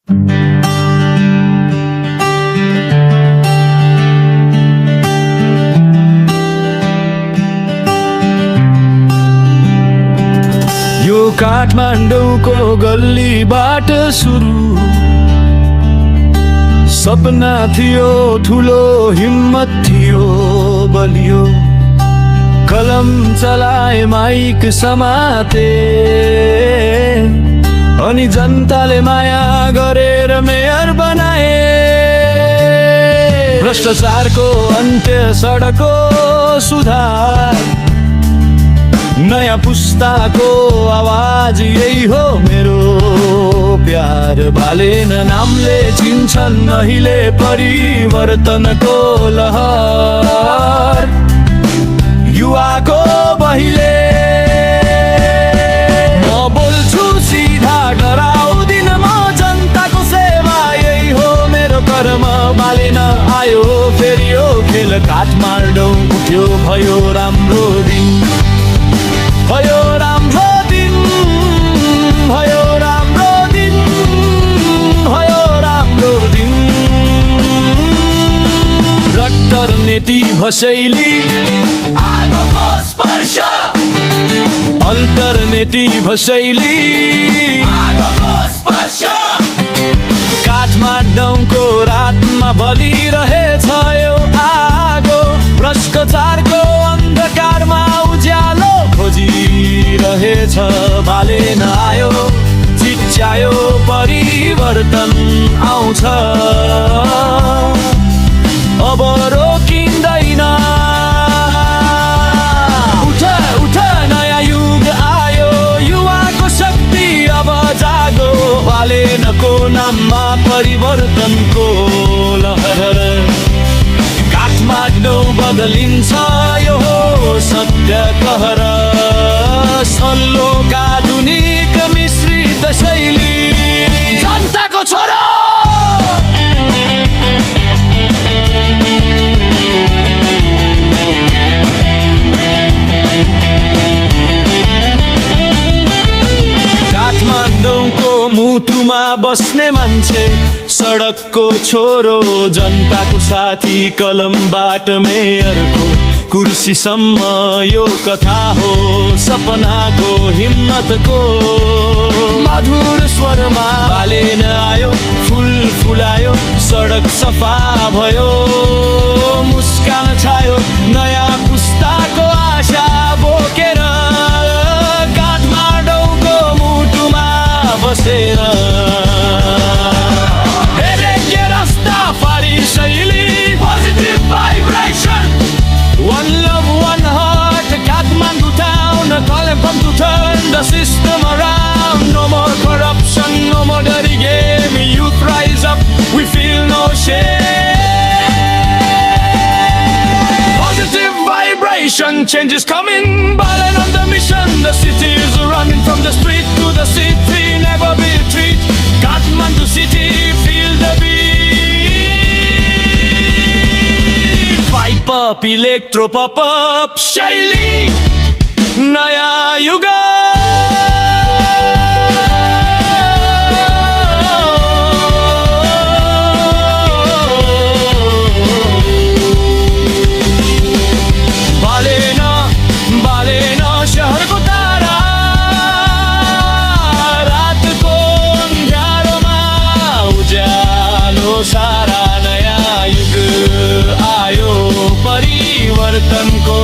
यो काठमाडौँको गल्लीबाट सुरु सपना थियो ठुलो, हिम्मत थियो बलियो, कलम चलाए माइक समाते, अनि जनताले माया गरेर मेयर बनाए। भ्रष्टाचारको अन्त्य, सडकको सुधार, नयाँ पुस्ताको आवाज यही हो मेरो प्यार। बालेन नामले चिन्छन् अहिले परिवर्तनको लहर, युवाको बहिले। म बोल्छु सिधा, डराउँदिन म जनताको सेवा, यही हो मेरो कर्म। बालेन आयो फेरि यो खेल, काठमाडौँ उठ्यो, भयो राम्रो दिन, भयो राम्रो दिन, भयो राम्रो दिन, भयो राम्रो दिन। रट्टर नीति भसैली आगोको स्पर्श, अल्टरनेटिभ शैली आगोको स्पर्श। काठमाडौँको रातमा बलिरहेछ यो आगो, भ्रष्टाचारको अन्धकारमा उज्यालो खोजिरहेछ। बालेन आयो, चिच्यायो, परिवर्तन आउँछ, अब रोकिँदैन। उठ उठ नयाँ युग आयो, युवाको शक्ति अब जागो। बालेनको नाममा परिवर्तनको लहर, काठमाडौँ बदलिन्छ, यो हो सत्य कहर। सल्लोका आधुनिक मिश्रित शैली, जनताको छोरो। काठमाडौँको मुटुमा बस्ने मान्छे, सडकको छोरो, जनताको साथी, कलमबाट मेयरको कुर्सीसम्म यो कथा हो सपनाको, हिम्मतको। मधुर स्वरमा बालेन आयो, फुल फुलायो, सडक सफा भयो, मुस्कान छायो, नयाँ पुस्ताको आशा बोकेर काठमाडौँको मुटुमा बसेर। शैली positive vibration, one love, one heart, Kathmandu town, Kalimpong to turn the system around. No more corruption, no more dirty game. Youth rise up, we feel no shame. Positive vibration, change is coming. Balen on the mission, the city is running from the street to the city, never be retreat. Kathmandu city, feel the beat. Pipe up, electro pop up, शैली नया युग। बालेन बालेन शहरको तारा, रातको अँध्यारोमा उज्यालो सारा। नयाँ युग आयो, परिवर्तनको